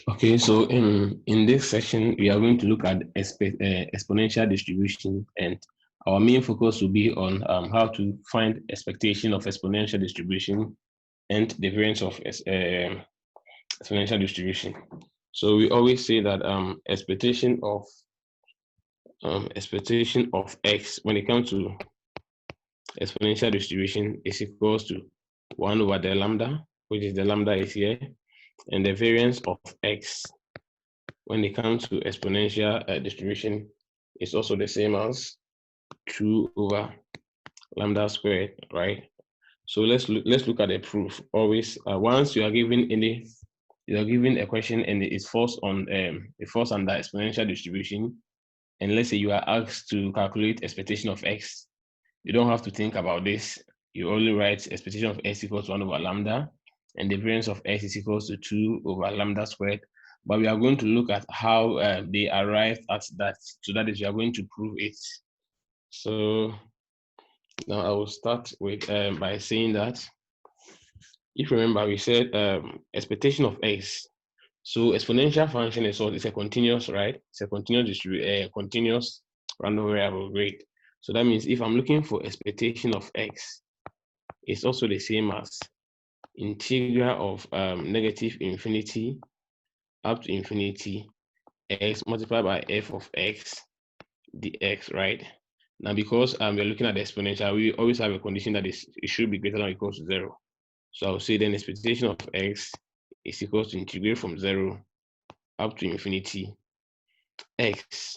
Okay, so in this section, we are going to look at exponential distribution, and our main focus will be on how to find expectation of exponential distribution and the variance of exponential distribution. So we always say that expectation of x when it comes to exponential distribution is equals to 1 over the lambda, which is the lambda is here, and the variance of x when it comes to exponential distribution is also the same as 2 over lambda squared, right? So let's look at the proof. Always, once you are given a question and it falls under exponential distribution, and let's say you are asked to calculate expectation of x, you don't have to think about this. You only write expectation of x equals 1 over lambda, and the variance of x is equals to 2 over lambda squared. But we are going to look at how they arrived at that. So that is, we are going to prove it. So now I will start with by saying that, if you remember, we said expectation of x. So exponential function is a continuous, right? It's a continuous random variable rate. So that means if I'm looking for expectation of x, it's also the same as integral of negative infinity up to infinity x multiplied by f of x dx, right? Now, because we're looking at the exponential, we always have a condition that it should be greater than or equal to 0. So I'll say then expectation of x is equal to integrate from 0 up to infinity x.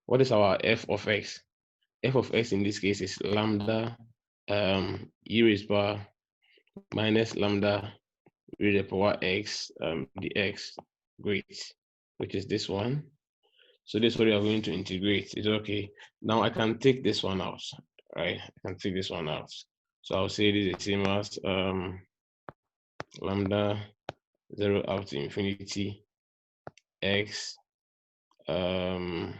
What is our f of x? F of x in this case is lambda e raised power minus lambda e to the power x dx, great, which is this one. So this is what we are going to integrate. It's okay. Now I can take this one out, right? I can take this one out. So I'll say this is the same as lambda 0 up to infinity x e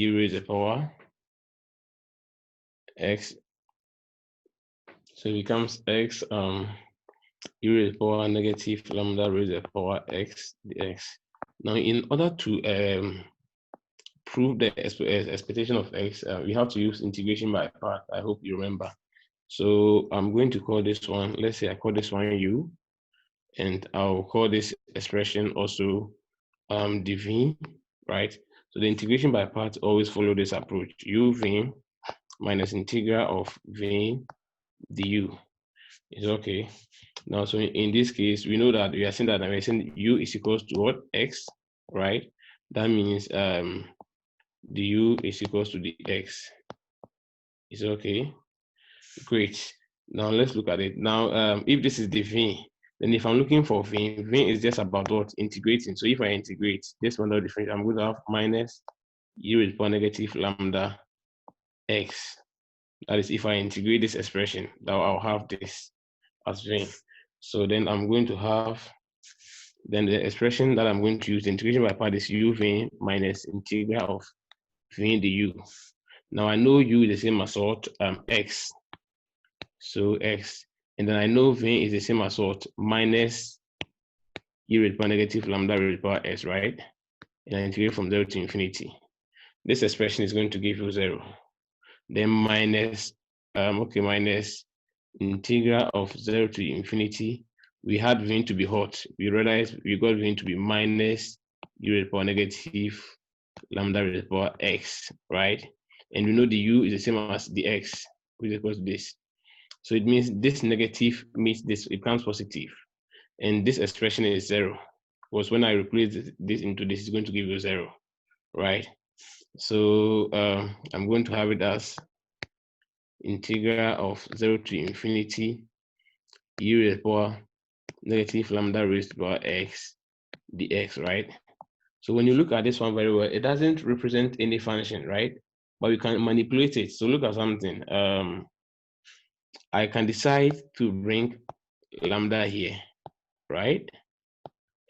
raised to the power x. So it becomes x e raised to the power negative lambda raised to the power x dx. Now, in order to prove the expectation of x, we have to use integration by part. I hope you remember. So I'm going to call this one, let's say I call this one u, and I'll call this expression also dv, right? So the integration by parts always follow this approach, uv minus integral of v du is okay. Now, so in this case, we know that we are saying that we're saying u is equals to what? X, right? That means du is equals to the x. Is okay? Great. Now let's look at it. Now, if this is the v, then if I'm looking for v is just about what? Integrating. So if I integrate this one different, I'm going to have minus e raised to the power negative lambda x. That is, if I integrate this expression, now I'll have this as v. So then I'm going to have, then the expression that I'm going to use, the integration by part is uv minus integral of v du. Now I know u is the same as what? X. So x. And then I know v is the same as what? Minus e raised to the power negative lambda raised to the power x, right? And I integrate from 0 to infinity. This expression is going to give you 0. Then minus, minus integral of 0 to infinity. We had v to be hot. We realized we got v to be minus e raised to the power negative lambda raised to the power x, right? And we know the u is the same as the x, which is equal to this. So it means this negative meets this, it becomes positive. And this expression is 0. Because when I replace this into this, it's going to give you 0, right? So I'm going to have it as integral of 0 to infinity e raised to the power negative lambda raised to the power x dx, right? So when you look at this one very well, it doesn't represent any function, right? But we can manipulate it. So look at something. I can decide to bring lambda here, right?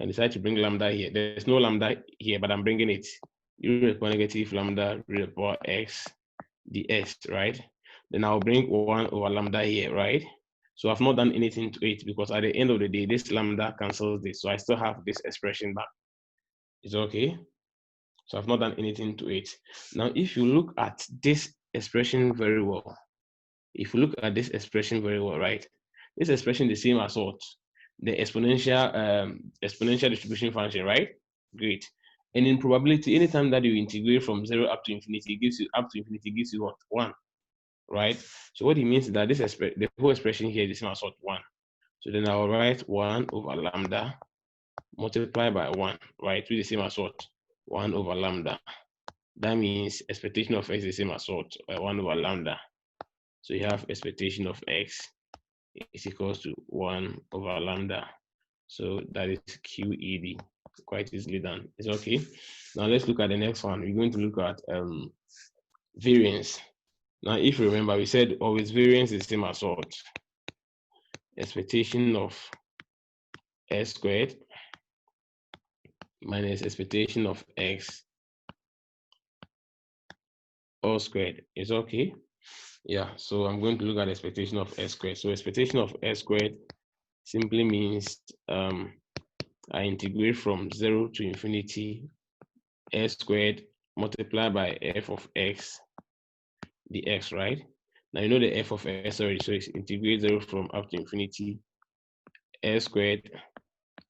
I decide to bring lambda here. There's no lambda here, but I'm bringing it. E raised to the power negative lambda raised to the power x dx, right? Then I'll bring 1 over lambda here, right? So I've not done anything to it because at the end of the day, this lambda cancels this. So I still have this expression back. It's okay. So I've not done anything to it. Now, if you look at this expression very well, right? This expression is the same as what? The exponential distribution function, right? Great. And in probability, anytime that you integrate from 0 up to infinity, it gives you what? 1, right? So what it means is that the whole expression here is the same as what? 1. So then I'll write 1 over lambda multiplied by 1, right? Which is the same as what? 1 over lambda. That means expectation of x is the same as what? 1 over lambda. So you have expectation of x is equals to 1 over lambda. So that is QED. Quite easily done. It's okay. Now let's look at the next one. We're going to look at variance. Now, if you remember, we said always variance is the same as what? Expectation of s squared minus expectation of x all squared. Is okay. Yeah, so I'm going to look at expectation of s squared. So expectation of s squared simply means I integrate from 0 to infinity s squared multiplied by f of x dx, right? Now you know the f of s already, so it's integrate 0 from up to infinity s squared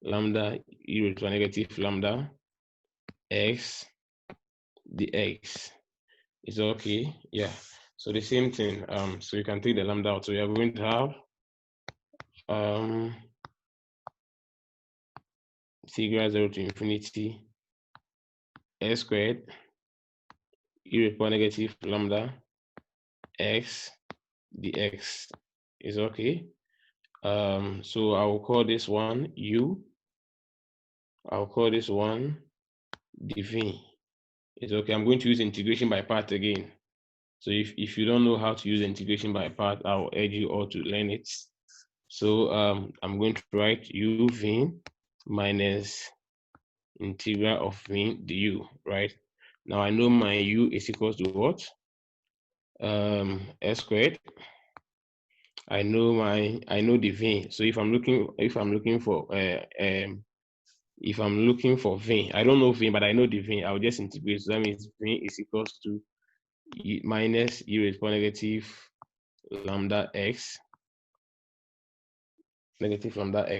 lambda e raised to a negative lambda x dx. Is okay. Yeah. So the same thing. So you can take the lambda out. So we are going to have integral 0 to infinity s squared e raised to a negative lambda x dx. Is okay. So I will call this one u. I'll call this one dv. It's okay. I'm going to use integration by part again. So if you don't know how to use integration by part, I will urge you all to learn it. So I'm going to write uv minus integral of v du, right? Now I know my u is equals to what? S squared. I know the v. So if I'm looking for v, I don't know v, but I know the v. I'll just integrate. So that means v is equals to minus e raised to negative lambda x,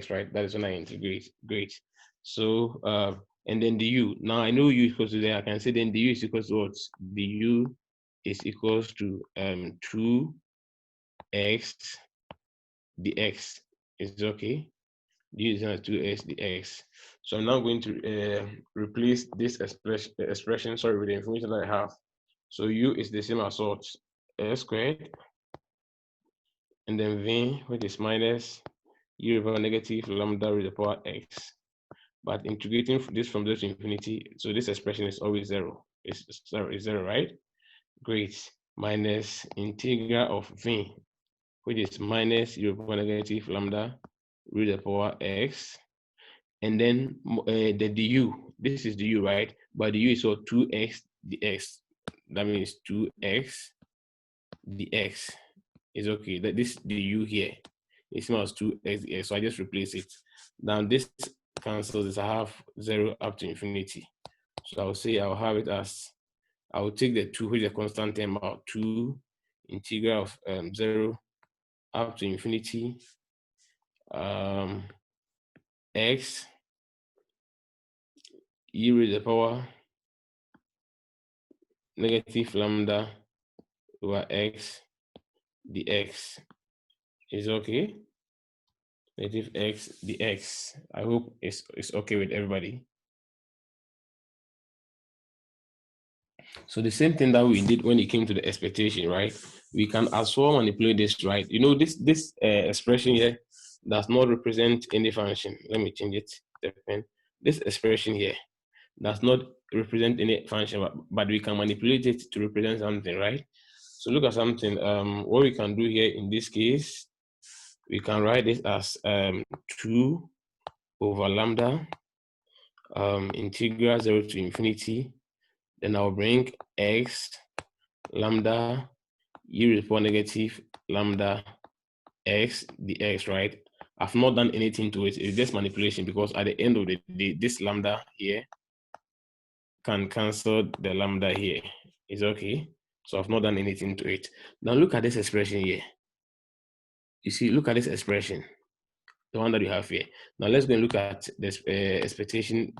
right? That is when I integrate. Great. So and then the u. Now I know u is equals to there. I can say then the u is equals to what? The u is equals to 2x dx. Is okay. The u is equal to 2x dx. So I'm now going to replace this expression with the information that I have. So u is the same as what? S squared, and then v, which is minus e over negative lambda raised to the power x. But integrating this from 0 to infinity, so this expression is always 0. It's 0, right? Great. Minus integral of v, which is minus e over negative lambda raised to the power x. And then the du, this is du, right? But the u is 2x dx. That means 2x dx is okay. That this the u here is equal to 2x dx. So I just replace it. Now this cancels this. I have 0 up to infinity. So I'll say I'll have it as, I'll take the 2, which is a constant term out, 2 integral of 0 up to infinity x e raised to the power negative lambda over x dx is okay. Negative x dx. I hope it's okay with everybody. So the same thing that we did when it came to the expectation, right? We can as well manipulate this, right? You know, this expression here does not represent any function. Let me change it. This expression here does not represent any function, but we can manipulate it to represent something, right? So look at something. What we can do here in this case, we can write this as 2 over lambda integral 0 to infinity. Then I'll bring x lambda e raised to the power negative lambda x dx, right? I've not done anything to it. It's just manipulation, because at the end of the day, this lambda here can cancel the lambda here. It's okay. So I've not done anything to it. Now look at this expression here. You see, look at this expression, the one that you have here. Now let's go and look at this expectation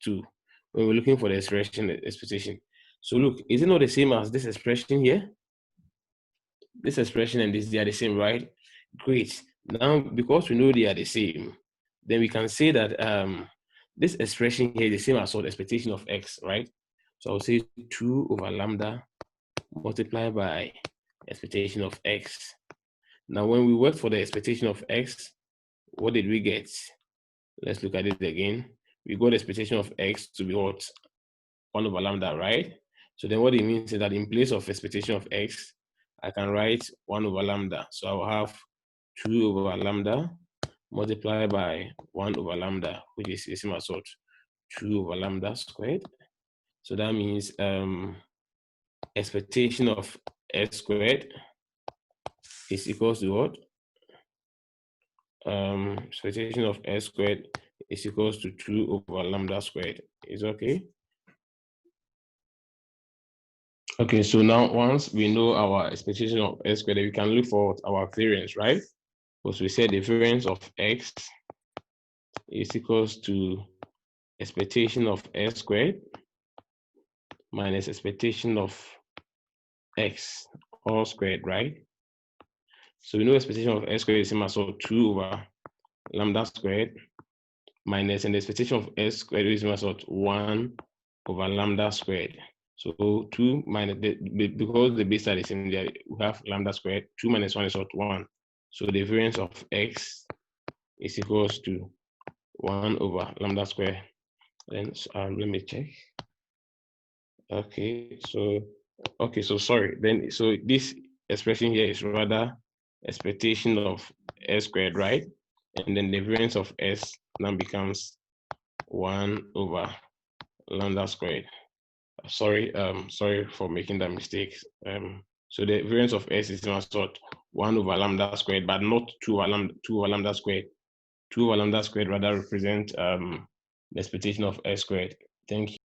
2. When we're looking for the expression expectation. So look, is it not the same as this expression here? This expression and this, they are the same, right? Great. Now, because we know they are the same, then we can say that this expression here is the same as what expectation of x, right? So I'll say 2 over lambda multiplied by expectation of x. Now, when we work for the expectation of x, what did we get? Let's look at it again. We got the expectation of x to be what? 1 over lambda, right? So then what it means is that in place of expectation of x, I can write 1 over lambda. So I will have 2 over lambda multiplied by 1 over lambda, which is the same as what? 2 over lambda squared. So that means expectation of s squared is equals to what? Expectation of s squared is equals to 2 over lambda squared. Is okay? Okay, so now once we know our expectation of s squared, we can look for our variance, right? Because we said the variance of x is equals to expectation of s squared minus expectation of x all squared, right? So we know expectation of s squared is same as 2 over lambda squared minus, and the expectation of s squared is same as 1 over lambda squared. So 2 minus, because the base are the same, we have lambda squared. 2 minus 1 is 1. So the variance of x is equals to 1 over lambda squared. Then let me check. Okay, so sorry. Then so this expression here is rather expectation of s squared, right? And then the variance of s now becomes 1 over lambda squared. Sorry for making that mistake. So the variance of s is now sort 1 over lambda squared, but not 2 over lambda squared. 2 over lambda squared rather represent the expectation of s squared. Thank you.